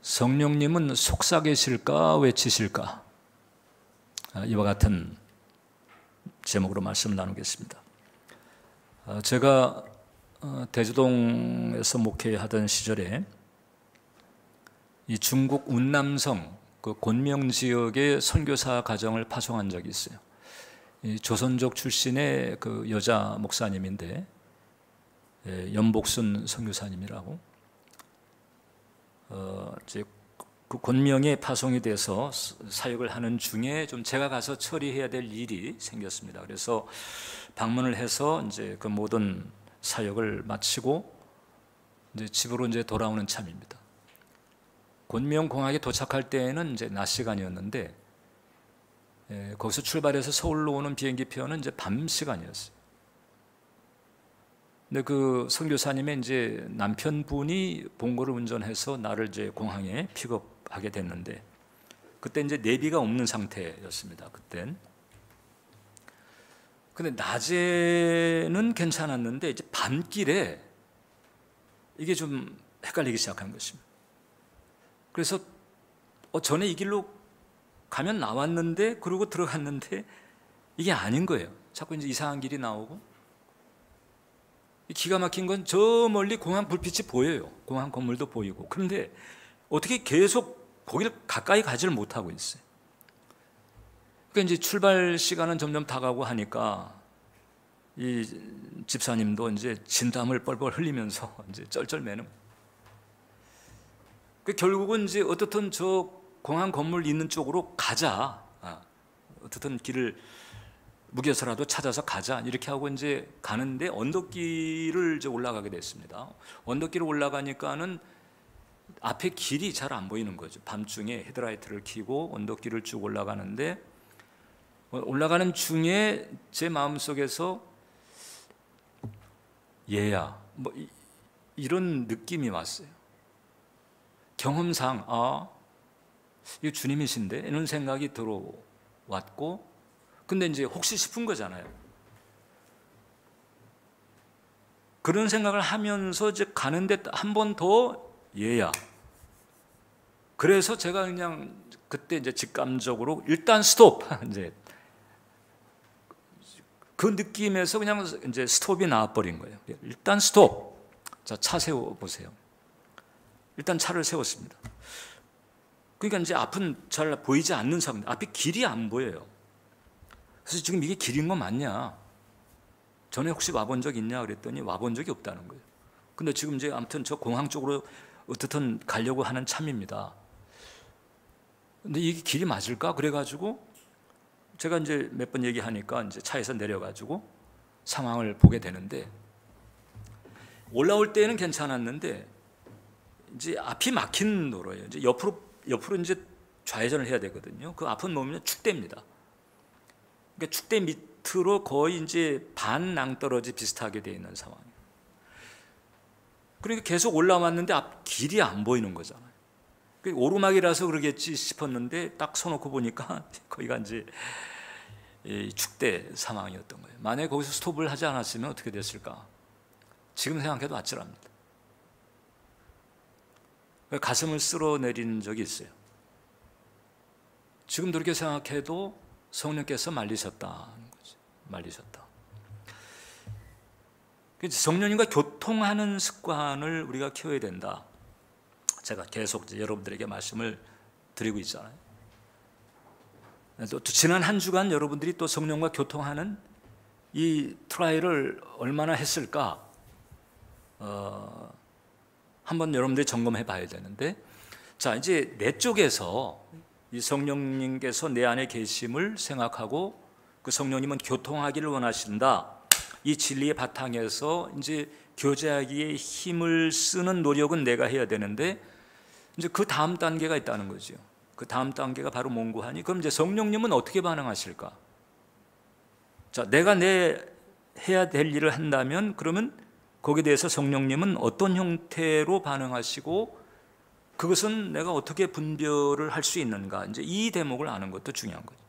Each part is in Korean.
성령님은 속삭이실까 외치실까? 이와 같은 제목으로 말씀을 나누겠습니다. 제가 대주동에서 목회하던 시절에 이 중국 운남성 그 곤명 지역의 선교사 가정을 파송한 적이 있어요. 이 조선족 출신의 그 여자 목사님인데 연복순 선교사님이라고 이제 그 곤명에 파송이 돼서 사역을 하는 중에 좀 제가 가서 처리해야 될 일이 생겼습니다. 그래서 방문을 해서 이제 그 모든 사역을 마치고 이제 집으로 이제 돌아오는 참입니다. 곤명 공항에 도착할 때에는 이제 낮 시간이었는데 거기서 출발해서 서울로 오는 비행기 표는 이제 밤 시간이었어요. 근데 그 선교사님의 이제 남편분이 봉고를 운전해서 나를 이제 공항에 픽업하게 됐는데 그때 이제 내비가 없는 상태였습니다. 그땐. 근데 낮에는 괜찮았는데 이제 밤길에 이게 좀 헷갈리기 시작한 것입니다. 그래서 전에 이 길로 가면 나왔는데 그러고 들어갔는데 이게 아닌 거예요. 자꾸 이제 이상한 길이 나오고. 기가 막힌 건 저 멀리 공항 불빛이 보여요. 공항 건물도 보이고. 그런데 어떻게 계속 거기를 가까이 가지를 못하고 있어요. 그러니까 이제 출발 시간은 점점 다가오고 하니까 이 집사님도 이제 진땀을 뻘뻘 흘리면서 이제 쩔쩔매는. 결국은 이제 어떻든 저 공항 건물 있는 쪽으로 가자. 어떻든 길을 무게서라도 찾아서 가자 이렇게 하고 이제 가는데 언덕길을 이제 올라가게 됐습니다. 언덕길을 올라가니까는 앞에 길이 잘 안 보이는 거죠. 밤중에 헤드라이트를 켜고 언덕길을 쭉 올라가는데 올라가는 중에 제 마음속에서 얘야 뭐 이런 느낌이 왔어요. 경험상 이거 주님이신데 이런 생각이 들어왔고 근데 이제 혹시 싶은 거잖아요. 그런 생각을 하면서 이제 가는데 한 번 더 얘야. 그래서 제가 그냥 그때 이제 직감적으로 일단 스톱. 이제 그 느낌에서 그냥 이제 스톱이 나와버린 거예요. 일단 스톱. 자, 차 세워 보세요. 일단 차를 세웠습니다. 그러니까 이제 앞은 잘 보이지 않는 상황. 앞에 길이 안 보여요. 그래서 지금 이게 길인 거 맞냐? 전에 혹시 와본 적 있냐? 그랬더니 와본 적이 없다는 거예요. 근데 지금 이제 아무튼 저 공항 쪽으로 어떻든 가려고 하는 참입니다. 근데 이게 길이 맞을까? 그래가지고 제가 이제 몇 번 얘기하니까 이제 차에서 내려가지고 상황을 보게 되는데 올라올 때는 괜찮았는데 이제 앞이 막힌 도로예요. 이제 옆으로 이제 좌회전을 해야 되거든요. 그 앞은 보면 축대입니다. 그러니까 축대 밑으로 거의 이제 반 낭떠러지 비슷하게 되어 있는 상황이에요. 그러니까 계속 올라왔는데 앞 길이 안 보이는 거잖아요. 오르막이라서 그러겠지 싶었는데 딱 서놓고 보니까 거기가 이제 축대 상황이었던 거예요. 만약에 거기서 스톱을 하지 않았으면 어떻게 됐을까? 지금 생각해도 아찔합니다. 가슴을 쓸어내린 적이 있어요. 지금도 이렇게 생각해도 성령께서 말리셨다는 거죠. 말리셨다. 성령님과 교통하는 습관을 우리가 키워야 된다. 제가 계속 이제 여러분들에게 말씀을 드리고 있잖아요. 또 지난 한 주간 여러분들이 또 성령과 교통하는 이 트라이를 얼마나 했을까? 한번 여러분들이 점검해 봐야 되는데, 자 이제 내 쪽에서 이 성령님께서 내 안에 계심을 생각하고 그 성령님은 교통하기를 원하신다. 이 진리의 바탕에서 이제 교제하기에 힘을 쓰는 노력은 내가 해야 되는데 이제 그 다음 단계가 있다는 거죠. 그 다음 단계가 바로 몽고하니 그럼 이제 성령님은 어떻게 반응하실까? 자, 내가 해야 될 일을 한다면 그러면 거기에 대해서 성령님은 어떤 형태로 반응하시고 그것은 내가 어떻게 분별을 할 수 있는가? 이제 이 대목을 아는 것도 중요한 거죠.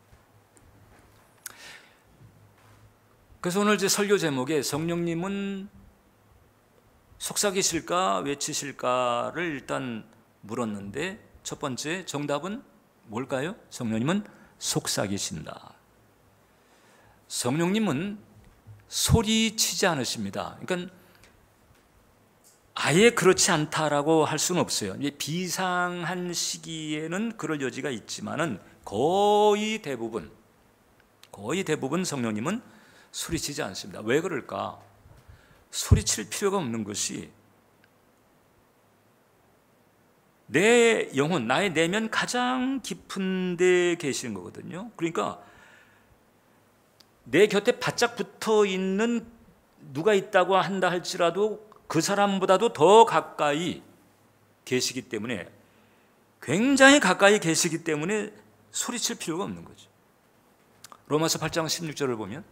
그래서 오늘 이제 설교 제목에 성령님은 속삭이실까 외치실까를 일단 물었는데 첫 번째 정답은 뭘까요? 성령님은 속삭이신다. 성령님은 소리치지 않으십니다. 그러니까 아예 그렇지 않다라고 할 수는 없어요. 이제 비상한 시기에는 그럴 여지가 있지만은 거의 대부분 성령님은 소리치지 않습니다. 왜 그럴까? 소리칠 필요가 없는 것이 내 영혼, 나의 내면 가장 깊은 데 계시는 거거든요. 그러니까 내 곁에 바짝 붙어 있는 누가 있다고 한다 할지라도 그 사람보다도 더 가까이 계시기 때문에, 굉장히 가까이 계시기 때문에 소리칠 필요가 없는 거죠. 로마서 8장 16절을 보면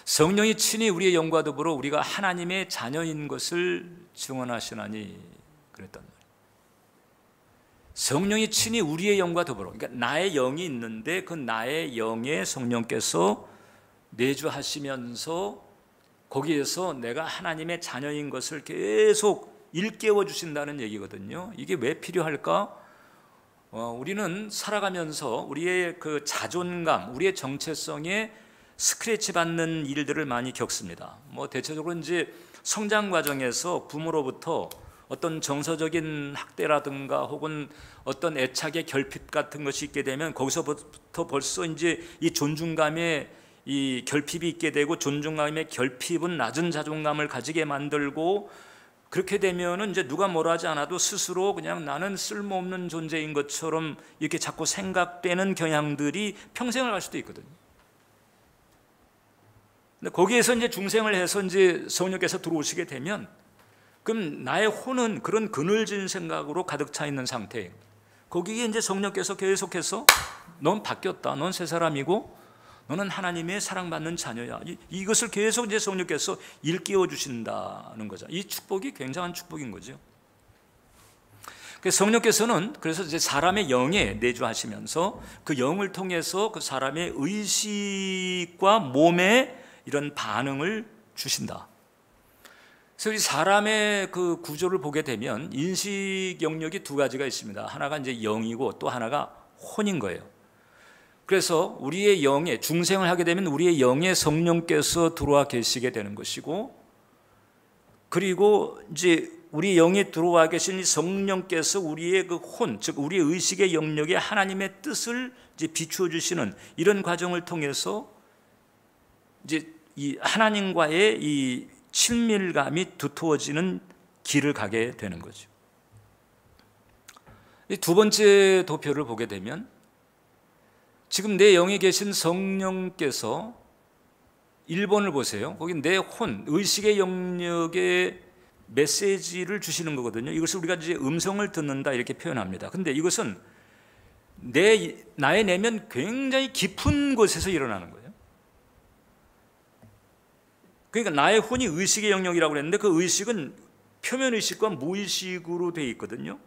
성령이 친히 우리의 영과 더불어 우리가 하나님의 자녀인 것을 증언하시나니 그랬단 말이에요. 성령이 친히 우리의 영과 더불어, 그러니까 나의 영이 있는데 그 나의 영에 성령께서 내주하시면서 거기에서 내가 하나님의 자녀인 것을 계속 일깨워 주신다는 얘기거든요. 이게 왜 필요할까? 우리는 살아가면서 우리의 그 자존감, 우리의 정체성에 스크래치 받는 일들을 많이 겪습니다. 대체적으로 이제 성장 과정에서 부모로부터 어떤 정서적인 학대라든가 혹은 어떤 애착의 결핍 같은 것이 있게 되면 거기서부터 벌써 이제 이 존중감에 이 결핍이 있게 되고, 존중감의 결핍은 낮은 자존감을 가지게 만들고, 그렇게 되면은 이제 누가 뭐라 하지 않아도 스스로 그냥 나는 쓸모없는 존재인 것처럼 이렇게 자꾸 생각되는 경향들이 평생을 갈 수도 있거든요. 근데 거기에서 이제 중생을 해서 이제 성령께서 들어오시게 되면, 그럼 나의 혼은 그런 그늘진 생각으로 가득 차 있는 상태예요. 거기에 이제 성령께서 계속해서 넌 바뀌었다, 넌 새 사람이고 너는 하나님의 사랑받는 자녀야, 이것을 계속 이제 성령께서 일깨워 주신다는 거죠. 이 축복이 굉장한 축복인 거죠. 성령께서는 그래서 이제 사람의 영에 내주하시면서 그 영을 통해서 그 사람의 의식과 몸에 이런 반응을 주신다. 그래서 이 사람의 그 구조를 보게 되면 인식 영역이 두 가지가 있습니다. 하나가 이제 영이고 또 하나가 혼인 거예요. 그래서 우리의 영에 중생을 하게 되면 우리의 영에 성령께서 들어와 계시게 되는 것이고, 그리고 이제 우리 영에 들어와 계신 성령께서 우리의 그 혼, 즉 우리의 의식의 영역에 하나님의 뜻을 이제 비추어 주시는 이런 과정을 통해서 이제 이 하나님과의 이 친밀감이 두터워지는 길을 가게 되는 거죠. 이 두 번째 도표를 보게 되면 지금 내 영에 계신 성령께서 1번을 보세요. 거기 내 혼, 의식의 영역에 메시지를 주시는 거거든요. 이것을 우리가 이제 음성을 듣는다 이렇게 표현합니다. 근데 이것은 나의 내면 굉장히 깊은 곳에서 일어나는 거예요. 그러니까 나의 혼이 의식의 영역이라고 그랬는데 그 의식은 표면 의식과 무의식으로 되어 있거든요.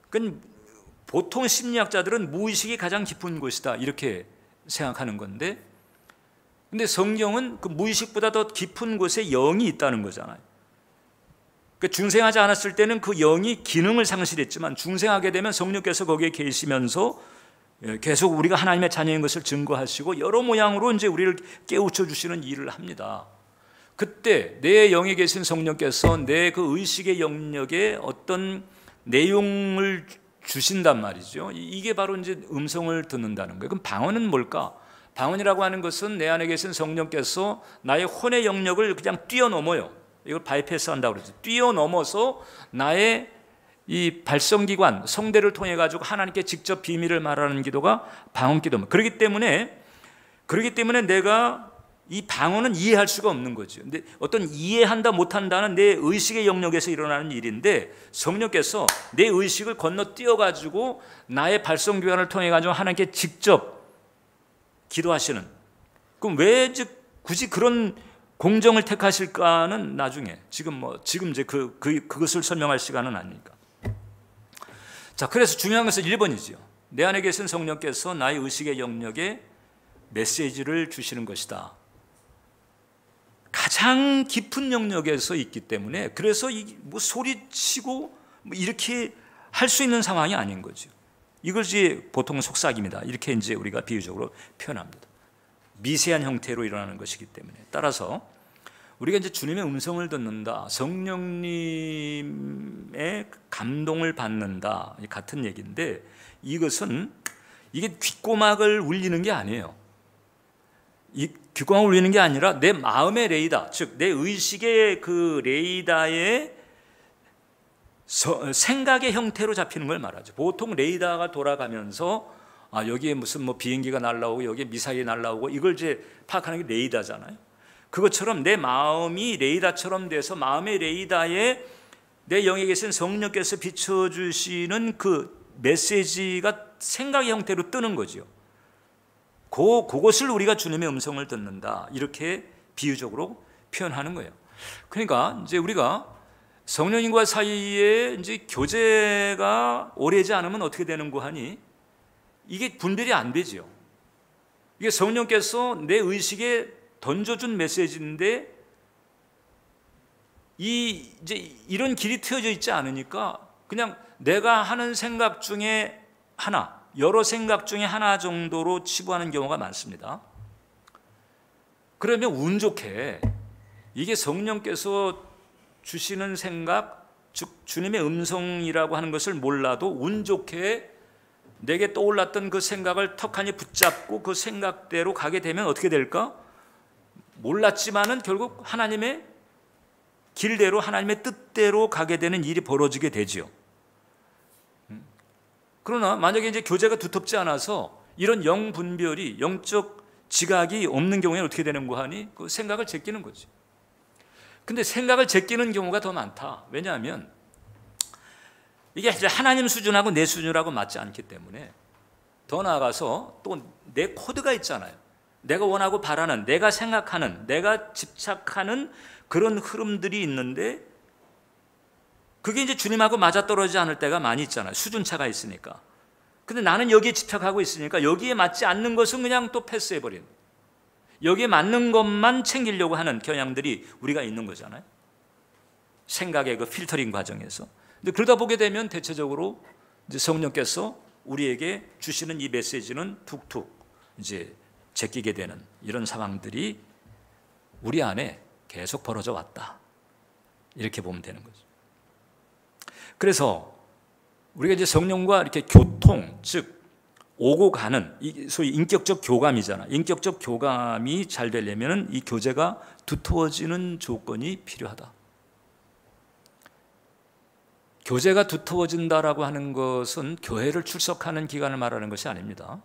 그러니까 보통 심리학자들은 무의식이 가장 깊은 곳이다 이렇게 생각하는 건데, 근데 성경은 그 무의식보다 더 깊은 곳에 영이 있다는 거잖아요. 그러니까 중생하지 않았을 때는 그 영이 기능을 상실했지만 중생하게 되면 성령께서 거기에 계시면서 계속 우리가 하나님의 자녀인 것을 증거하시고 여러 모양으로 이제 우리를 깨우쳐 주시는 일을 합니다. 그때 내 영에 계신 성령께서 내 그 의식의 영역에 어떤 내용을 주신단 말이죠. 이게 바로 이제 음성을 듣는다는 거예요. 그럼 방언은 뭘까? 방언이라고 하는 것은 내 안에 계신 성령께서 나의 혼의 영역을 그냥 뛰어넘어요. 이걸 바이패스 한다고 그러죠. 뛰어넘어서 나의 이 발성기관, 성대를 통해 가지고 하나님께 직접 비밀을 말하는 기도가 방언 기도입니다. 그렇기 때문에 내가 이 방언은 이해할 수가 없는 거죠. 근데 어떤 이해한다 못한다는 내 의식의 영역에서 일어나는 일인데 성령께서 내 의식을 건너뛰어 가지고 나의 발성기관을 통해 가지고 하나님께 직접 기도하시는, 그럼 왜 굳이 그런 공정을 택하실까는 나중에 지금 이제 그것을 설명할 시간은 아니니까. 자, 그래서 중요한 것은 1번이죠. 내 안에 계신 성령께서 나의 의식의 영역에 메시지를 주시는 것이다. 가장 깊은 영역에서 있기 때문에, 그래서 소리치고 이렇게 할 수 있는 상황이 아닌 거죠. 이것이 보통 속삭임이다. 이렇게 이제 우리가 비유적으로 표현합니다. 미세한 형태로 일어나는 것이기 때문에. 따라서 우리가 이제 주님의 음성을 듣는다, 성령님의 감동을 받는다, 같은 얘기인데, 이것은 이게 귓고막을 울리는 게 아니에요. 이 귓고막을 울리는 게 아니라 내 마음의 레이더, 즉 내 의식의 그 레이더의 생각의 형태로 잡히는 걸 말하죠. 보통 레이더가 돌아가면서 여기에 무슨 뭐 비행기가 날라오고 여기에 미사일이 날라오고 이걸 이제 파악하는 게 레이더잖아요. 그것처럼 내 마음이 레이더처럼 돼서 마음의 레이더에 내 영에 계신 성령께서 비춰주시는 그 메시지가 생각의 형태로 뜨는 거죠. 그것을 우리가 주님의 음성을 듣는다, 이렇게 비유적으로 표현하는 거예요. 그러니까 이제 우리가 성령님과 사이에 이제 교제가 오래지 않으면 어떻게 되는 거 하니? 이게 분별이 안 되죠. 이게 성령께서 내 의식에 던져준 메시지인데 이제 이런 길이 트여져 있지 않으니까 그냥 내가 하는 생각 중에 하나, 여러 생각 중에 하나 정도로 치부하는 경우가 많습니다. 그러면 운 좋게 이게 성령께서 주시는 생각, 즉 주님의 음성이라고 하는 것을 몰라도 운 좋게 내게 떠올랐던 그 생각을 턱하니 붙잡고 그 생각대로 가게 되면 어떻게 될까? 몰랐지만은 결국 하나님의 길대로, 하나님의 뜻대로 가게 되는 일이 벌어지게 되지요. 그러나 만약에 이제 교제가 두텁지 않아서 이런 영 분별이, 영적 지각이 없는 경우에 어떻게 되는 거 하니? 그 생각을 제끼는 거지. 근데 생각을 제끼는 경우가 더 많다. 왜냐하면 이게 이제 하나님 수준하고 내 수준하고 맞지 않기 때문에. 더 나아가서 또 내 코드가 있잖아요. 내가 원하고 바라는, 내가 생각하는, 내가 집착하는 그런 흐름들이 있는데 그게 이제 주님하고 맞아떨어지지 않을 때가 많이 있잖아요. 수준차가 있으니까. 근데 나는 여기에 집착하고 있으니까 여기에 맞지 않는 것은 그냥 또 패스해버리는, 여기에 맞는 것만 챙기려고 하는 경향들이 우리가 있는 거잖아요. 생각의 그 필터링 과정에서. 근데 그러다 보게 되면 대체적으로 이제 성령께서 우리에게 주시는 이 메시지는 툭툭 이제 제끼게 되는 이런 상황들이 우리 안에 계속 벌어져 왔다, 이렇게 보면 되는 거죠. 그래서 우리가 이제 성령과 이렇게 교통, 즉 오고 가는 소위 인격적 교감이잖아. 인격적 교감이 잘 되려면 이 교제가 두터워지는 조건이 필요하다. 교제가 두터워진다라고 하는 것은 교회를 출석하는 기간을 말하는 것이 아닙니다.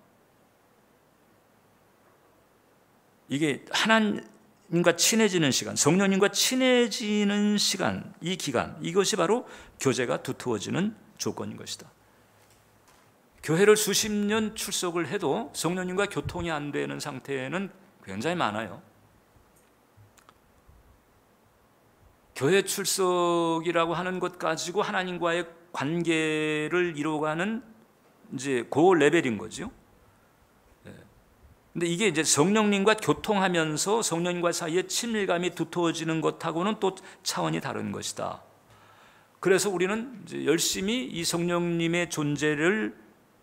이게 하나님과 친해지는 시간, 성령님과 친해지는 시간, 이 기간, 이것이 바로 교제가 두터워지는 조건인 것이다. 교회를 수십 년 출석을 해도 성령님과 교통이 안 되는 상태는 굉장히 많아요. 교회 출석이라고 하는 것 가지고 하나님과의 관계를 이루어가는 이제 그 레벨인 거죠. 근데 이게 이제 성령님과 교통하면서 성령님과 사이에 친밀감이 두터워지는 것하고는 또 차원이 다른 것이다. 그래서 우리는 이제 열심히 이 성령님의 존재를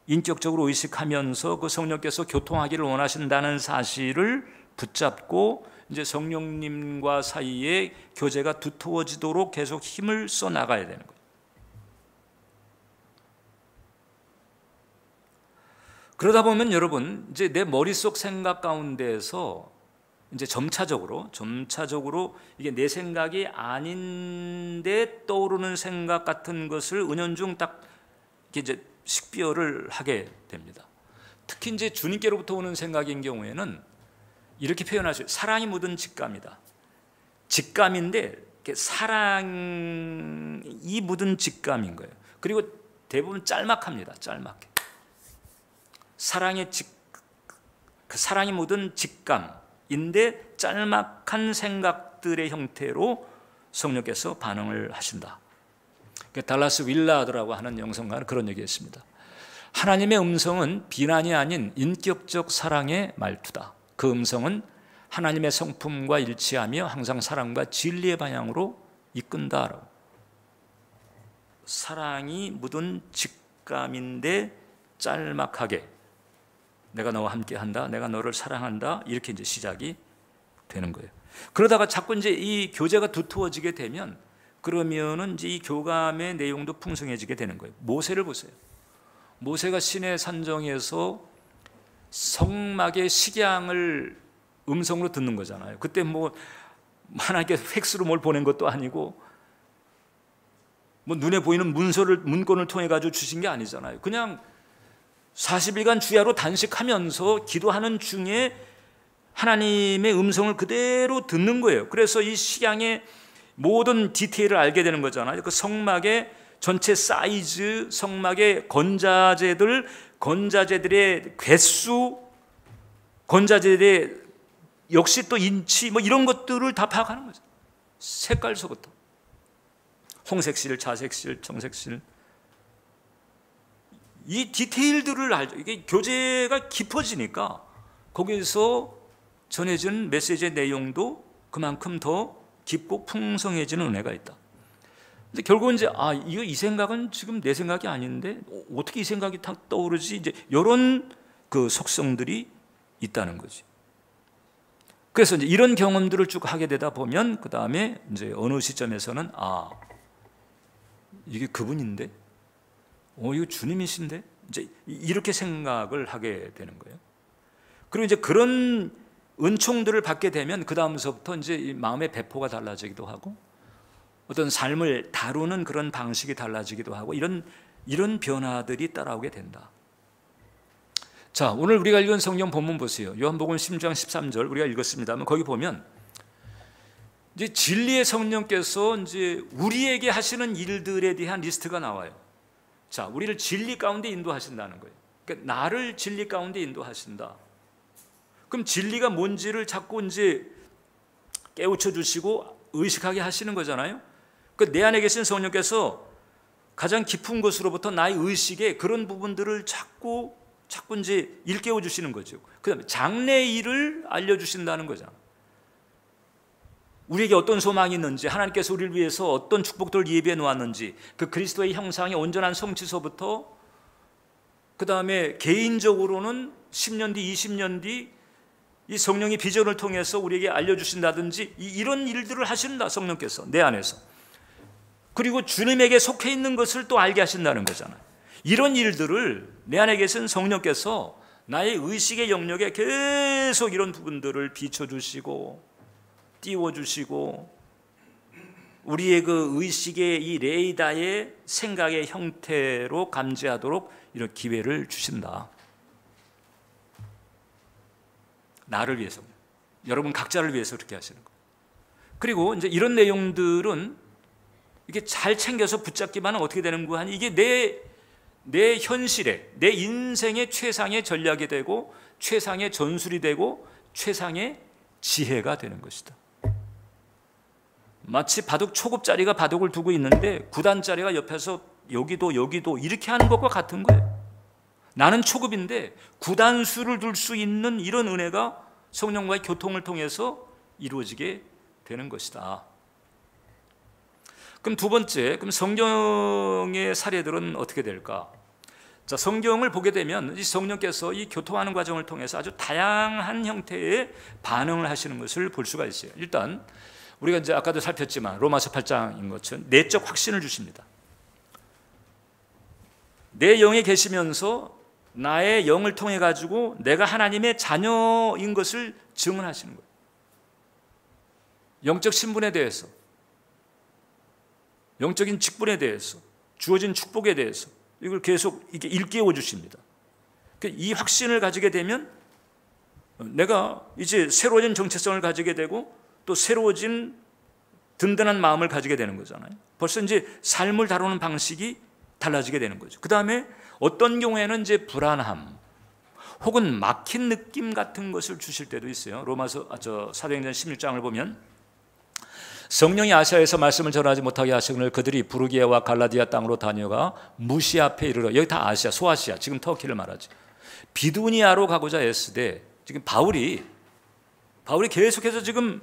인격적으로 의식하면서 그 성령께서 교통하기를 원하신다는 사실을 붙잡고 이제 성령님과 사이에 교제가 두터워지도록 계속 힘을 써 나가야 되는 거예요. 그러다 보면 여러분, 이제 내 머릿속 생각 가운데에서 이제 점차적으로 이게 내 생각이 아닌데 떠오르는 생각 같은 것을 은연중 딱 이제 식별을 하게 됩니다. 특히 이제 주님께로부터 오는 생각인 경우에는 이렇게 표현하죠. 사랑이 묻은 직감이다. 직감인데 사랑이 묻은 직감인 거예요. 그리고 대부분 짤막합니다. 짤막해. 사랑이 묻은 직감인데 짤막한 생각들의 형태로 성령께서 반응을 하신다. 달라스 윌라드라고 하는 영성가는 그런 얘기했습니다. 하나님의 음성은 비난이 아닌 인격적 사랑의 말투다. 그 음성은 하나님의 성품과 일치하며 항상 사랑과 진리의 방향으로 이끈다라고. 사랑이 묻은 직감인데 짤막하게 내가 너와 함께 한다, 내가 너를 사랑한다, 이렇게 이제 시작이 되는 거예요. 그러다가 자꾸 이제 이 교제가 두터워지게 되면 그러면은 이제 이 교감의 내용도 풍성해지게 되는 거예요. 모세를 보세요. 모세가 시내 산정에서 성막의 식양을 음성으로 듣는 거잖아요. 그때 뭐 하나님께 팩스로 뭘 보낸 것도 아니고 뭐 눈에 보이는 문건을 통해 가지고 주신 게 아니잖아요. 그냥 40일간 주야로 단식하면서 기도하는 중에 하나님의 음성을 그대로 듣는 거예요. 그래서 이 식양의 모든 디테일을 알게 되는 거잖아요. 그 성막의 전체 사이즈, 성막의 건자재들의 궤수, 건자재들의 역시 또 인치, 뭐 이런 것들을 다 파악하는 거죠. 색깔서부터 홍색실, 자색실, 청색실, 이 디테일들을 알죠. 이게 교제가 깊어지니까 거기에서 전해진 메시지의 내용도 그만큼 더 깊고 풍성해지는 은혜가 있다. 근데 결국은 이제 이거 이 생각은 지금 내 생각이 아닌데 어떻게 이 생각이 딱 떠오르지? 이제 이런 그 속성들이 있다는 거지. 그래서 이제 이런 경험들을 쭉 하게 되다 보면 그 다음에 이제 어느 시점에서는 이게 그분인데, 이거 주님이신데, 이제 이렇게 생각을 하게 되는 거예요. 그리고 이제 그런 은총들을 받게 되면 그 다음서부터 이제 마음의 배포가 달라지기도 하고 어떤 삶을 다루는 그런 방식이 달라지기도 하고 이런 변화들이 따라오게 된다. 자, 오늘 우리가 읽은 성경 본문 보세요. 요한복음 16장 13절 우리가 읽었습니다만 거기 보면 이제 진리의 성령께서 이제 우리에게 하시는 일들에 대한 리스트가 나와요. 자, 우리를 진리 가운데 인도하신다는 거예요. 그러니까 나를 진리 가운데 인도하신다. 그럼 진리가 뭔지를 자꾸 이제 깨우쳐 주시고 의식하게 하시는 거잖아요. 그 내 안에 계신 성령께서 가장 깊은 곳으로부터 나의 의식에 그런 부분들을 자꾸 이제 일깨워 주시는 거죠. 그다음에 장래의 일을 알려 주신다는 거잖아. 우리에게 어떤 소망이 있는지, 하나님께서 우리를 위해서 어떤 축복들을 예비해 놓았는지, 그 그리스도의 형상의 온전한 성취서부터 그 다음에 개인적으로는 10년 뒤, 20년 뒤 이 성령의 비전을 통해서 우리에게 알려주신다든지 이런 일들을 하신다, 성령께서 내 안에서. 그리고 주님에게 속해 있는 것을 또 알게 하신다는 거잖아요. 이런 일들을 내 안에 계신 성령께서 나의 의식의 영역에 계속 이런 부분들을 비춰주시고 띄워주시고 우리의 그 의식의 이 레이더의 생각의 형태로 감지하도록 이런 기회를 주신다. 나를 위해서, 여러분 각자를 위해서 그렇게 하시는 거예요. 그리고 이제 이런 내용들은 이게 잘 챙겨서 붙잡기만 하면 어떻게 되는 거야? 이게 내 현실에, 내 인생의 최상의 전략이 되고 최상의 전술이 되고 최상의 지혜가 되는 것이다. 마치 바둑 초급짜리가 바둑을 두고 있는데 9단짜리가 옆에서 여기도 이렇게 하는 것과 같은 거예요. 나는 초급인데 9단수를 둘 수 있는 이런 은혜가 성령과의 교통을 통해서 이루어지게 되는 것이다. 그럼 두 번째, 그럼 성령의 사례들은 어떻게 될까? 자, 성경을 보게 되면 이 성령께서 이 교통하는 과정을 통해서 아주 다양한 형태의 반응을 하시는 것을 볼 수가 있어요. 일단 우리가 이제 아까도 살폈지만 로마서 8장인 것처럼 내적 확신을 주십니다. 내 영에 계시면서 나의 영을 통해 가지고 내가 하나님의 자녀인 것을 증언하시는 거예요. 영적 신분에 대해서, 영적인 직분에 대해서, 주어진 축복에 대해서 이걸 계속 이렇게 일깨워 주십니다. 이 확신을 가지게 되면 내가 이제 새로워진 정체성을 가지게 되고 또 새로워진 든든한 마음을 가지게 되는 거잖아요. 벌써 이제 삶을 다루는 방식이 달라지게 되는 거죠. 그 다음에 어떤 경우에는 이제 불안함 혹은 막힌 느낌 같은 것을 주실 때도 있어요. 사도행전 16장을 보면 성령이 아시아에서 말씀을 전하지 못하게 하시거늘 그들이 부르기아와 갈라디아 땅으로 다녀가 무시 앞에 이르러, 여기 다 아시아, 소아시아, 지금 터키를 말하죠. 비두니아로 가고자 애쓰되, 지금 바울이 계속해서 지금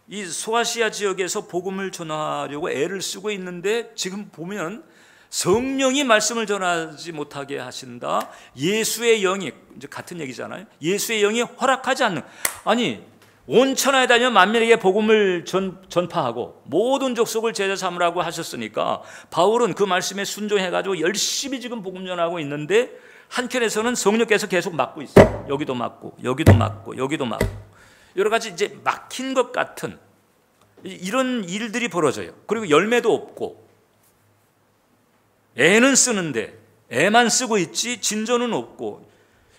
이 소아시아 지역에서 복음을 전하려고 애를 쓰고 있는데 지금 보면 성령이 말씀을 전하지 못하게 하신다. 예수의 영이, 이제 같은 얘기잖아요. 예수의 영이 허락하지 않는, 아니 온 천하에 다니며 만민에게 복음을 전파하고 모든 족속을 제자 삼으라고 하셨으니까 바울은 그 말씀에 순종해가지고 열심히 지금 복음 전하고 있는데 한편에서는 성령께서 계속 막고 있어요. 여기도 막고 여기도 막고 여기도 막고 여러 가지 이제 막힌 것 같은 이런 일들이 벌어져요. 그리고 열매도 없고 애는 쓰는데 애만 쓰고 있지 진전은 없고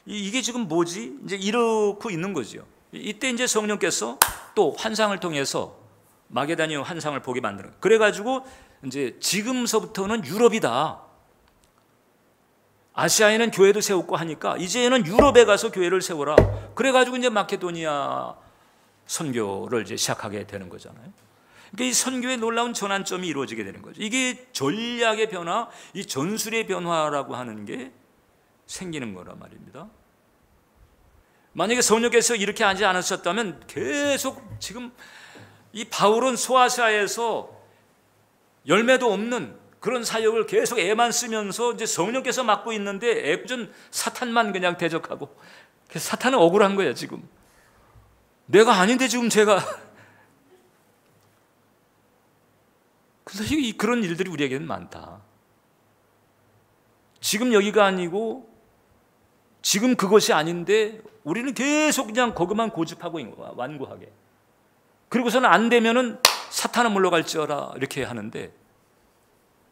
이게 지금 뭐지? 이제 이렇고 있는 거죠. 이때 이제 성령께서 또 환상을 통해서 마게다니오 환상을 보게 만드는 거예요. 그래가지고 이제 지금서부터는 유럽이다. 아시아에는 교회도 세웠고 하니까 이제는 유럽에 가서 교회를 세워라. 그래가지고 이제 마케도니아 선교를 이제 시작하게 되는 거잖아요. 그러니까 이 선교의 놀라운 전환점이 이루어지게 되는 거죠. 이게 전략의 변화, 이 전술의 변화라고 하는 게 생기는 거란 말입니다. 만약에 성령께서 이렇게 하지 않으셨다면 계속 지금 이 바울은 소아시아에서 열매도 없는 그런 사역을 계속 애만 쓰면서 이제 성령께서 맡고 있는데 애꿎은 사탄만 그냥 대적하고, 사탄은 억울한 거야 지금. 내가 아닌데 지금 제가. 그래서 그런 일들이 우리에게는 많다. 지금 여기가 아니고 지금 그것이 아닌데 우리는 계속 그냥 거기만 고집하고 있는 거야, 완고하게. 그리고서는 안 되면은 사탄은 물러갈지어라 이렇게 하는데,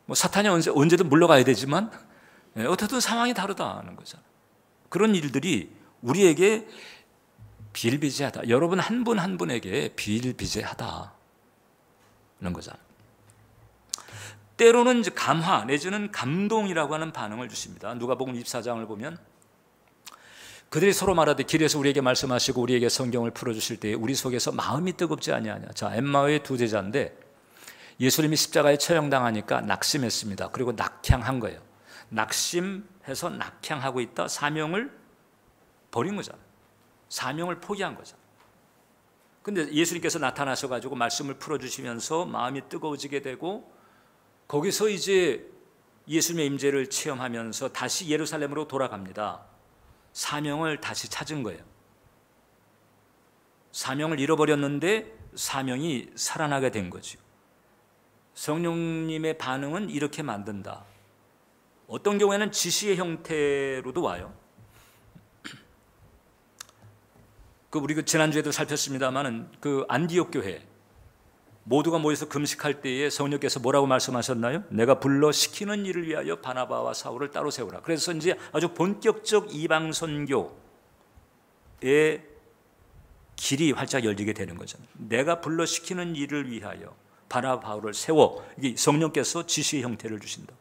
뭐 사탄이 언제든 물러가야 되지만 어떻든 상황이 다르다는 거잖아요. 그런 일들이 우리에게 비일비재하다. 여러분 한 분 한 분에게 비일비재하다는 거잖아요. 때로는 이제 감화 내지는 감동이라고 하는 반응을 주십니다. 누가복음 24장을 보면 그들이 서로 말하되 길에서 우리에게 말씀하시고 우리에게 성경을 풀어주실 때에 우리 속에서 마음이 뜨겁지 아니하냐. 자, 엠마오의 두 제자인데 예수님이 십자가에 처형당하니까 낙심했습니다. 그리고 낙향한 거예요. 낙심해서 낙향하고 있다. 사명을 버린 거잖아요. 사명을 포기한 거잖아요. 근데 예수님께서 나타나셔가지고 말씀을 풀어주시면서 마음이 뜨거워지게 되고 거기서 이제 예수님의 임재를 체험하면서 다시 예루살렘으로 돌아갑니다. 사명을 다시 찾은 거예요. 사명을 잃어버렸는데 사명이 살아나게 된 거죠. 성령님의 반응은 이렇게 만든다. 어떤 경우에는 지시의 형태로도 와요. 우리 지난주에도 살폈습니다만은 안디옥 교회 모두가 모여서 금식할 때에 성령께서 뭐라고 말씀하셨나요? 내가 불러 시키는 일을 위하여 바나바와 사울을 따로 세우라. 그래서 이제 아주 본격적 이방 선교의 길이 활짝 열리게 되는 거잖아요. 내가 불러 시키는 일을 위하여 바나바 바울을 세워, 이게 성령께서 지시의 형태를 주신다.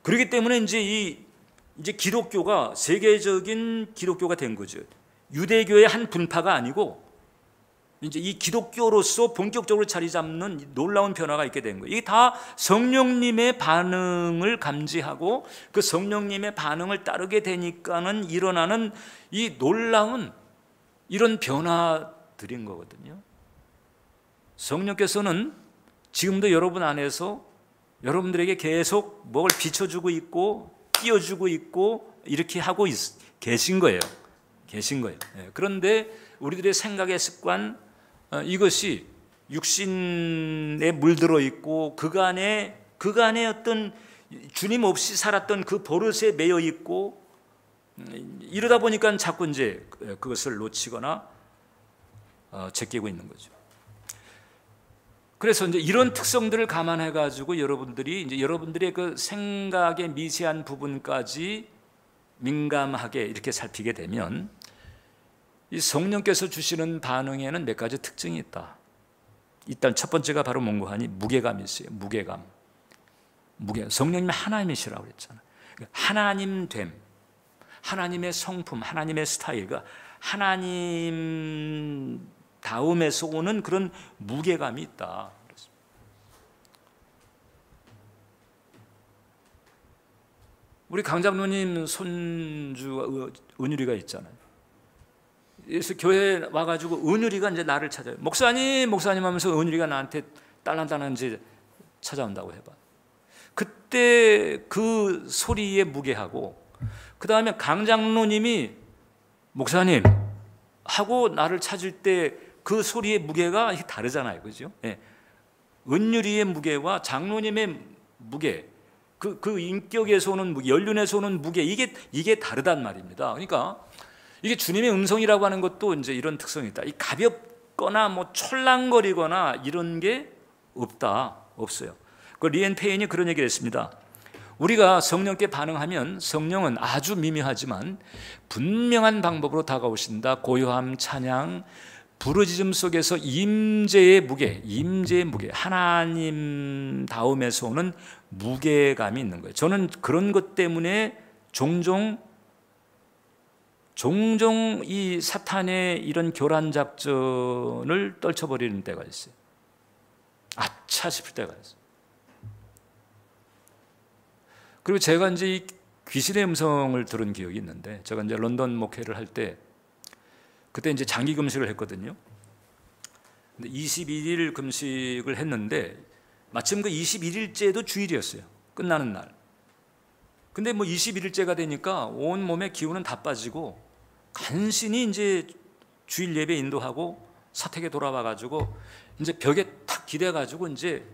그렇기 때문에 이제 기독교가 세계적인 기독교가 된 거죠. 유대교의 한 분파가 아니고 이제 이 기독교로서 본격적으로 자리 잡는 놀라운 변화가 있게 된 거예요. 이게 다 성령님의 반응을 감지하고 그 성령님의 반응을 따르게 되니까는 일어나는 이 놀라운 이런 변화들인 거거든요. 성령께서는 지금도 여러분 안에서 여러분들에게 계속 뭘 비춰주고 있고 띄워주고 있고 이렇게 하고 계신 거예요. 그런데 우리들의 생각의 습관, 이것이 육신에 물들어 있고 그간의 어떤 주님 없이 살았던 그 버릇에 매여 있고 이러다 보니까 자꾸 이제 그것을 놓치거나 제끼고 있는 거죠. 그래서 이제 이런 특성들을 감안해 가지고 여러분들이 이제 여러분들의 그 생각의 미세한 부분까지 민감하게 이렇게 살피게 되면 이 성령께서 주시는 반응에는 몇 가지 특징이 있다. 일단 첫 번째가 바로 뭔가 하니 무게감이 있어요. 무게감. 성령님 하나님이시라고 그랬잖아요. 하나님됨, 하나님의 성품, 하나님의 스타일, 하나님 다음에서 오는 그런 무게감이 있다. 우리 강장로님 손주 은유리가 있잖아요. 그래서 교회에 와가지고 은율이가 이제 나를 찾아요. 목사님, 목사님 하면서 은율이가 나한테 딸랑딸랑 이제 찾아온다고 해봐. 그때 그 소리의 무게하고, 그 다음에 강 장로님이 목사님 하고 나를 찾을 때 그 소리의 무게가 다르잖아요, 그죠? 예. 은율이의 무게와 장로님의 무게, 그 인격에서 오는 무게, 연륜에서 오는 무게, 이게 다르단 말입니다. 그러니까 이게 주님의 음성이라고 하는 것도 이제 이런 특성이 있다. 이 가볍거나 뭐 촐랑거리거나 이런 게 없어요. 그 리엔 페인이 그런 얘기를 했습니다. 우리가 성령께 반응하면 성령은 아주 미묘하지만 분명한 방법으로 다가오신다. 고요함, 찬양, 부르짖음 속에서 임재의 무게, 하나님 다음에서 오는 무게감이 있는 거예요. 저는 그런 것 때문에 종종 이 사탄의 이런 교란 작전을 떨쳐버리는 때가 있어요. 아차 싶을 때가 있어요. 그리고 제가 이제 이 귀신의 음성을 들은 기억이 있는데, 제가 이제 런던 목회를 할 때 그때 이제 장기 금식을 했거든요. 근데 21일 금식을 했는데 마침 그 21일째도 주일이었어요. 끝나는 날. 근데 뭐 21일째가 되니까 온 몸의 기운은 다 빠지고 간신히 이제 주일 예배 인도하고 사택에 돌아와 가지고 이제 벽에 탁 기대 가지고 이제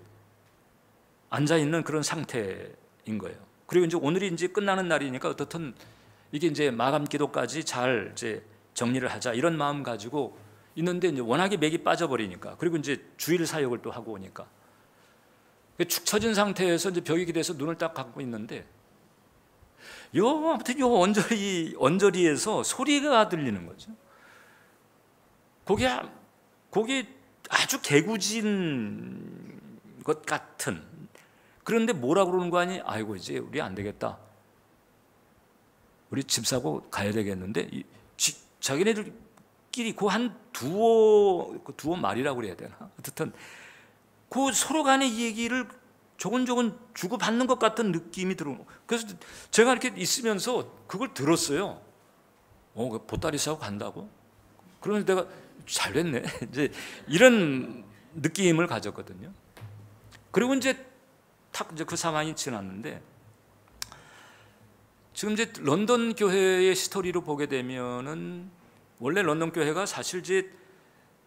앉아 있는 그런 상태인 거예요. 그리고 이제 오늘이 이제 끝나는 날이니까 어떻든 이게 이제 마감 기도까지 잘 이제 정리를 하자 이런 마음 가지고 있는데, 이제 워낙에 맥이 빠져버리니까, 그리고 이제 주일 사역을 또 하고 오니까 축 처진 상태에서 이제 벽에 기대서 눈을 딱 감고 있는데 아무튼 요 언저리에서 소리가 들리는 거죠. 그게 아주 개구진 것 같은. 그런데 뭐라고 그러는 거 아니? 아이고 이제 우리 안 되겠다. 우리 집 사고 가야 되겠는데, 자기네들끼리 그 한 두어 말이라고 그래야 되나? 어쨌든 그 서로 간의 얘기를 조곤조곤 주고받는 것 같은 느낌이 들어요. 그래서 제가 이렇게 있으면서 그걸 들었어요. 그 보따리 싸고 간다고? 그런데 내가 잘 됐네. 이제 이런 느낌을 가졌거든요. 그리고 이제 그 상황이 지났는데, 지금 이제 런던 교회의 스토리로 보게 되면은, 원래 런던 교회가 사실 이제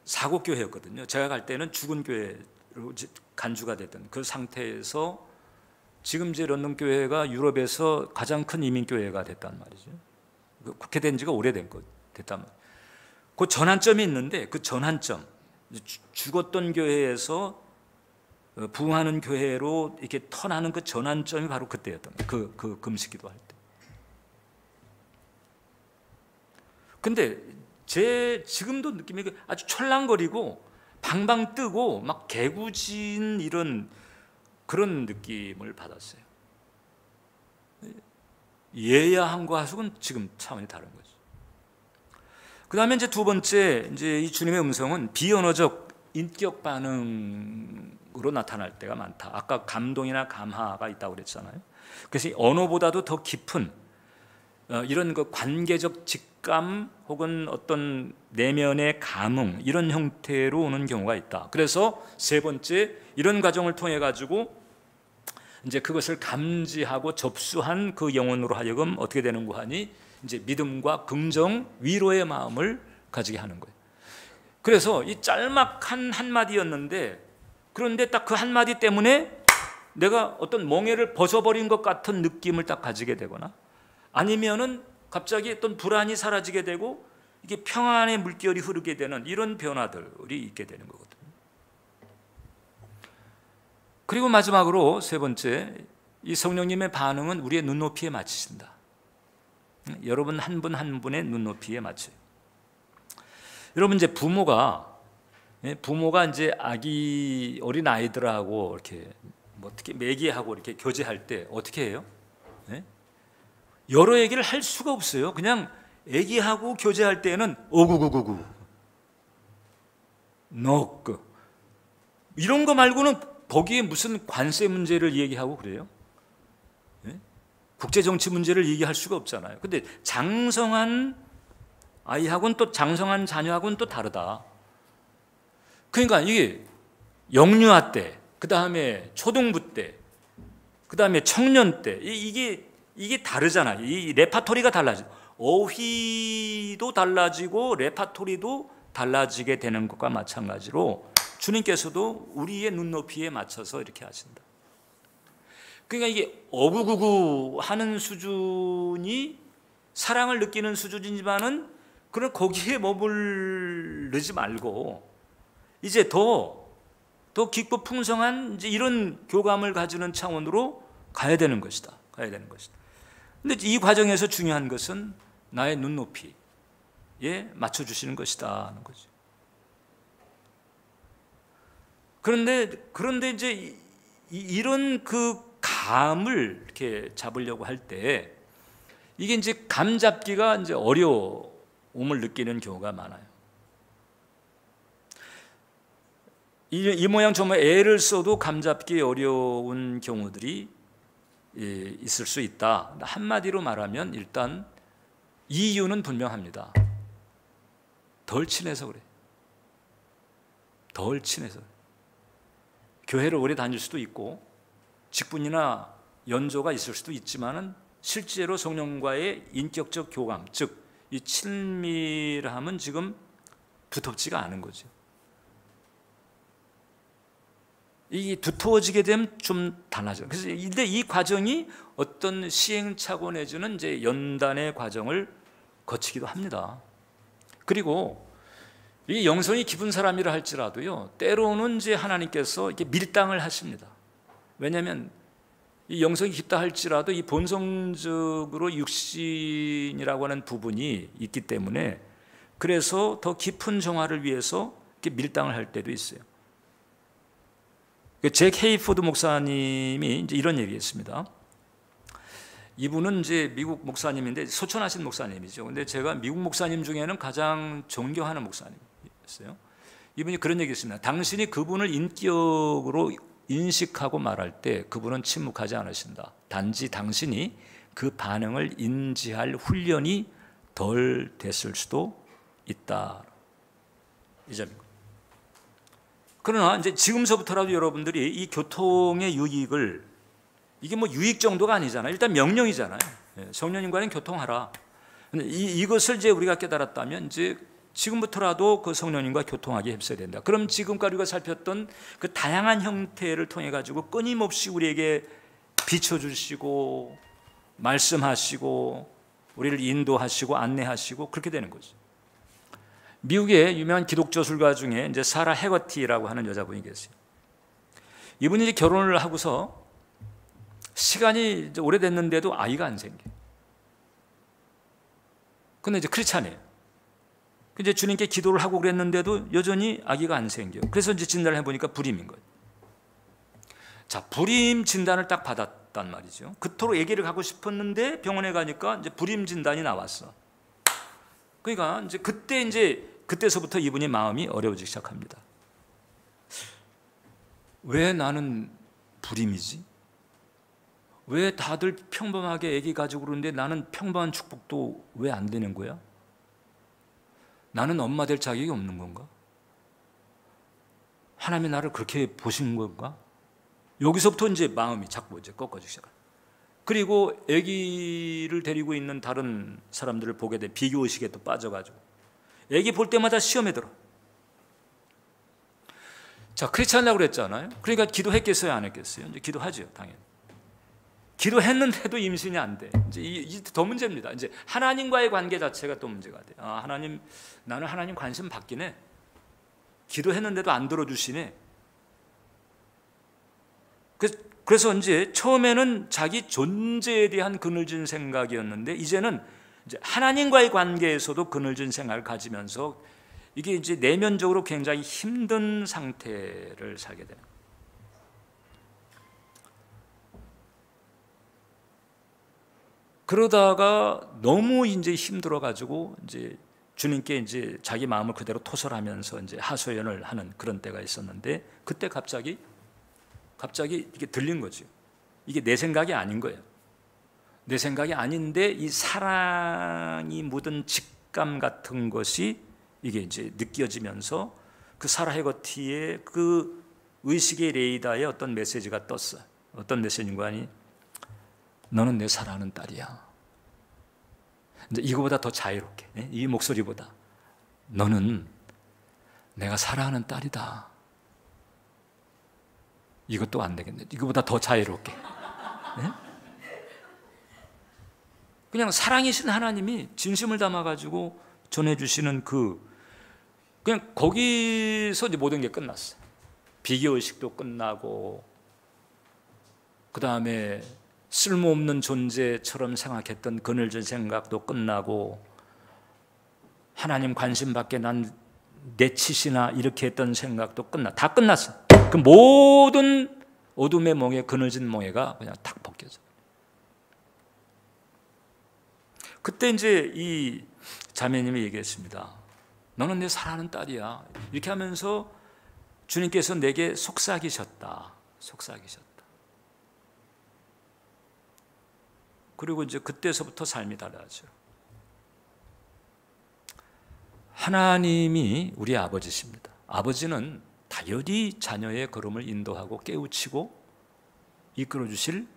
사고 교회였거든요. 제가 갈 때는 죽은 교회로 간주가 됐던 그 상태에서 지금 이제 런던 교회가 유럽에서 가장 큰 이민 교회가 됐단 말이죠. 국회된 지가 오래됐단 말이에요. 그 전환점이 있는데, 그 전환점, 죽었던 교회에서 부흥하는 교회로 이렇게 턴하는 그 전환점이 바로 그때였던 거예요. 그 금식기도 할 때. 근데 지금도 느낌이 아주 촐랑거리고 방방 뜨고 막 개구진 이런 그런 느낌을 받았어요. 예야함과 하숙은 지금 차원이 다른 거죠. 그 다음에 이제 두 번째, 이제 이 주님의 음성은 비언어적 인격 반응으로 나타날 때가 많다. 아까 감동이나 감화가 있다고 그랬잖아요. 그래서 언어보다도 더 깊은 이런 그 관계적 직감 혹은 어떤 내면의 감흥, 이런 형태로 오는 경우가 있다. 그래서 세 번째, 이런 과정을 통해 가지고 이제 그것을 감지하고 접수한 그 영혼으로 하여금 어떻게 되는가 하니, 이제 믿음과 긍정, 위로의 마음을 가지게 하는 거예요. 그래서 이 짤막한 한마디였는데, 그런데 딱 그 한마디 때문에 내가 어떤 멍에를 벗어버린 것 같은 느낌을 딱 가지게 되거나, 아니면은 갑자기 어떤 불안이 사라지게 되고 이게 평안의 물결이 흐르게 되는 이런 변화들이 있게 되는 거거든요. 그리고 마지막으로 세 번째, 이 성령님의 반응은 우리의 눈높이에 맞추신다. 여러분 한 분 한 분의 눈높이에 맞춰요. 여러분 이제 부모가 이제 어린 아이들하고 이렇게 뭐 특히 매기하고 이렇게 교제할 때 어떻게 해요? 여러 얘기를 할 수가 없어요. 그냥 애기하고 교제할 때는 오구구구구, 너그 이런 거 말고는 거기에 무슨 관세 문제를 얘기하고 그래요? 국제 정치 문제를 얘기할 수가 없잖아요. 근데 장성한 아이하고는 또 장성한 자녀하고는 또 다르다. 그러니까 이게 영유아 때, 그 다음에 초등부 때, 그 다음에 청년 때, 이게 다르잖아요. 이 레파토리가 달라져. 어휘도 달라지고 레파토리도 달라지게 되는 것과 마찬가지로 주님께서도 우리의 눈높이에 맞춰서 이렇게 하신다. 그러니까 이게 어구구구 하는 수준이 사랑을 느끼는 수준이지만은 그런 거기에 머무르지 말고 이제 더 깊고 풍성한 이제 이런 교감을 가지는 차원으로 가야 되는 것이다. 가야 되는 것이다. 근데 이 과정에서 중요한 것은 나의 눈높이에 맞춰 주시는 것이다 하는 거죠. 그런데 이제 이런 그 감을 이렇게 잡으려고 할 때 이게 이제 감 잡기가 이제 어려움을 느끼는 경우가 많아요. 이 모양 저 모양 애를 써도 감 잡기 어려운 경우들이 있을 수 있다. 한마디로 말하면 일단 이유는 분명합니다. 덜 친해서 그래. 덜 친해서. 교회를 오래 다닐 수도 있고 직분이나 연조가 있을 수도 있지만은 실제로 성령과의 인격적 교감, 즉 이 친밀함은 지금 두텁지가 않은 거죠. 이 두터워지게 되면 좀 달라져요. 그래서 근데 이 과정이 어떤 시행착오 내지는 이제 연단의 과정을 거치기도 합니다. 그리고 이 영성이 깊은 사람이라 할지라도요, 때로는 이제 하나님께서 이렇게 밀당을 하십니다. 왜냐하면 이 영성이 깊다 할지라도 이 본성적으로 육신이라고 하는 부분이 있기 때문에 그래서 더 깊은 정화를 위해서 이렇게 밀당을 할 때도 있어요. 잭 헤이포드 목사님이 이제 이런 얘기했습니다. 이분은 이제 미국 목사님인데 소천하신 목사님이죠. 근데 제가 미국 목사님 중에는 가장 존경하는 목사님이었어요. 이분이 그런 얘기했습니다. 당신이 그분을 인격으로 인식하고 말할 때 그분은 침묵하지 않으신다. 단지 당신이 그 반응을 인지할 훈련이 덜 됐을 수도 있다. 이 점입니다. 그러나 이제 지금서부터라도 여러분들이 이 교통의 유익을, 이게 뭐 유익 정도가 아니잖아요. 일단 명령이잖아요. 성령님과는 교통하라. 이것을 이제 우리가 깨달았다면 이제 지금부터라도 그 성령님과 교통하게 했어야 된다. 그럼 지금까지 우리가 살폈던 그 다양한 형태를 통해 가지고 끊임없이 우리에게 비춰주시고 말씀하시고 우리를 인도하시고 안내하시고 그렇게 되는 거죠. 미국의 유명한 기독교 술가 중에 이제 사라 해거티라고 하는 여자분이 계세요. 이분이 이제 결혼을 하고서 시간이 이제 오래됐는데도 아이가 안 생겨요. 근데 이제 크리스찬이에요. 이제 주님께 기도를 하고 그랬는데도 여전히 아기가 안 생겨요. 그래서 이제 진단을 해보니까 불임인 거예요. 자, 불임 진단을 딱 받았단 말이죠. 그토록 아기를 갖고 싶었는데 병원에 가니까 이제 불임 진단이 나왔어. 그러니까 이제 그때서부터 이분이 마음이 어려워지기 시작합니다. 왜 나는 불임이지? 왜 다들 평범하게 아기 가지고 그러는데 나는 평범한 축복도 왜 안 되는 거야? 나는 엄마 될 자격이 없는 건가? 하나님이 나를 그렇게 보신 건가? 여기서부터 이제 마음이 자꾸 이제 꺾어지기 시작합니다. 그리고 아기를 데리고 있는 다른 사람들을 보게 돼 비교의식에 또 빠져가지고 아기 볼 때마다 시험에 들어. 자, 크리스찬이라고 그랬잖아요. 그러니까 기도했겠어요, 안 했겠어요? 이제 기도하죠, 당연히. 기도했는데도 임신이 안 돼. 이제 더 문제입니다. 이제 하나님과의 관계 자체가 또 문제가 돼. 아, 하나님, 나는 하나님 관심 받긴 해. 기도했는데도 안 들어주시네. 그래서 이제 처음에는 자기 존재에 대한 그늘진 생각이었는데 이제는 이제 하나님과의 관계에서도 그늘진 생각을 가지면서 이게 이제 내면적으로 굉장히 힘든 상태를 살게 되는. 그러다가 너무 이제 힘들어가지고 이제 주님께 이제 자기 마음을 그대로 토설하면서 이제 하소연을 하는 그런 때가 있었는데 그때 갑자기 이게 들린 거죠. 이게 내 생각이 아닌 거예요. 내 생각이 아닌데 이 사랑이 묻은 식감 같은 것이 이게 이제 느껴지면서 그 사라 해거티의 그 의식의 레이더에 어떤 메시지가 떴어. 어떤 메시지인가 하니, 너는 내 사랑하는 딸이야. 이제 이거보다 더 자유롭게, 이 목소리보다, 너는 내가 사랑하는 딸이다. 이것도 안 되겠네. 이거보다 더 자유롭게. 그냥 사랑이신 하나님이 진심을 담아가지고 전해주시는 그냥 거기서 이제 모든 게 끝났어요. 비교의식도 끝나고, 그 다음에 쓸모없는 존재처럼 생각했던 그늘진 생각도 끝나고, 하나님 관심 밖에 난 내치시나 이렇게 했던 생각도 다 끝났어요. 그 모든 어둠의 멍에, 그늘진 멍에가 그냥 탁 벗겨져. 그때 이제 이 자매님이 얘기했습니다. 너는 내 사랑하는 딸이야. 이렇게 하면서 주님께서 내게 속삭이셨다. 속삭이셨다. 그리고 이제 그때서부터 삶이 달라져. 하나님이 우리 아버지십니다. 아버지는 다혈이 자녀의 걸음을 인도하고 깨우치고 이끌어 주실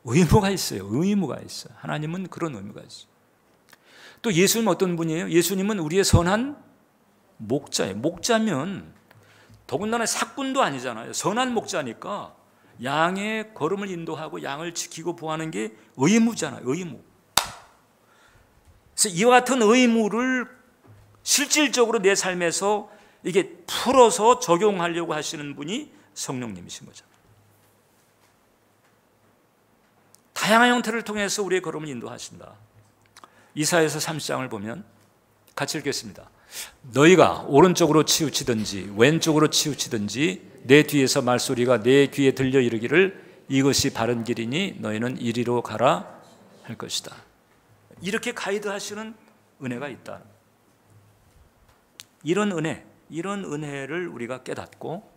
의무가 있어요. 의무가 있어요. 하나님은 그런 의무가 있어요. 또 예수님 어떤 분이에요? 예수님은 우리의 선한 목자예요. 목자면 더군다나 사꾼도 아니잖아요. 선한 목자니까 양의 걸음을 인도하고 양을 지키고 보호하는 게 의무잖아요. 의무. 그래서 이와 같은 의무를 실질적으로 내 삶에서 이게 풀어서 적용하려고 하시는 분이 성령님이신 거죠. 다양한 형태를 통해서 우리의 걸음을 인도하신다. 이사야서 30장을 보면 같이 읽겠습니다. 너희가 오른쪽으로 치우치든지 왼쪽으로 치우치든지 내 뒤에서 말소리가 내 귀에 들려 이르기를 이것이 바른 길이니 너희는 이리로 가라 할 것이다. 이렇게 가이드하시는 은혜가 있다. 이런 은혜를 우리가 깨닫고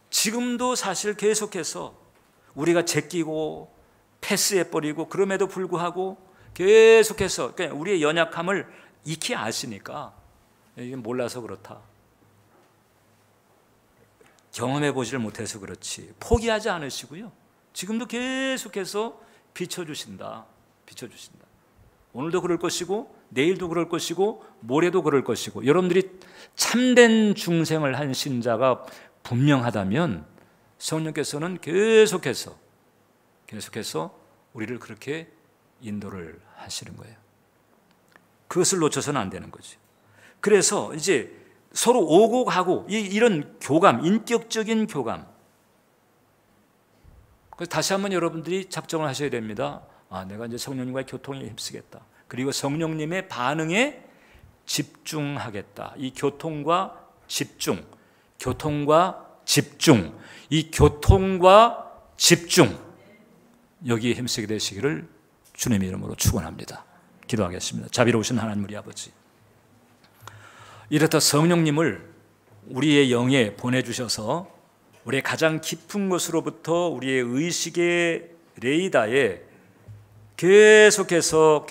지금도 사실 계속해서 우리가 제끼고 패스해버리고 그럼에도 불구하고 계속해서 우리의 연약함을 익히 아시니까 이게 몰라서 그렇다. 경험해 보지를 못해서 그렇지. 포기하지 않으시고요. 지금도 계속해서 비춰주신다. 비춰주신다. 오늘도 그럴 것이고 내일도 그럴 것이고 모레도 그럴 것이고 여러분들이 참된 중생을 한 신자가 분명하다면 성령께서는 계속해서 우리를 그렇게 인도를 하시는 거예요. 그것을 놓쳐서는 안 되는 거죠. 그래서 이제 서로 오고 가고 이런 교감, 인격적인 교감. 그래서 다시 한번 여러분들이 작정을 하셔야 됩니다. 내가 이제 성령님과의 교통에 힘쓰겠다. 그리고 성령님의 반응에 집중하겠다. 이 교통과 집중, 이 교통과 집중 여기에 힘쓰게 되시기를 주님의 이름으로 축원합니다. 기도하겠습니다. 자비로우신 하나님 우리 아버지, 이렇다 성령님을 우리의 영에 보내주셔서 우리의 가장 깊은 곳으로부터 우리의 의식의 레이더에 계속해서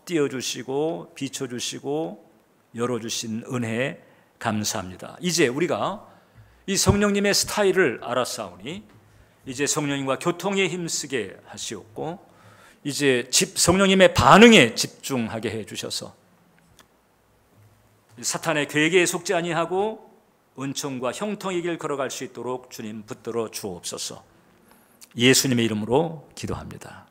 띄워주시고 비춰주시고 열어주신 은혜에 감사합니다. 이제 우리가 이 성령님의 스타일을 알았사오니 이제 성령님과 교통에 힘쓰게 하시옵고 이제 성령님의 반응에 집중하게 해주셔서 사탄의 계획에 속지 아니하고 은총과 형통의 길 걸어갈 수 있도록 주님 붙들어 주옵소서. 예수님의 이름으로 기도합니다.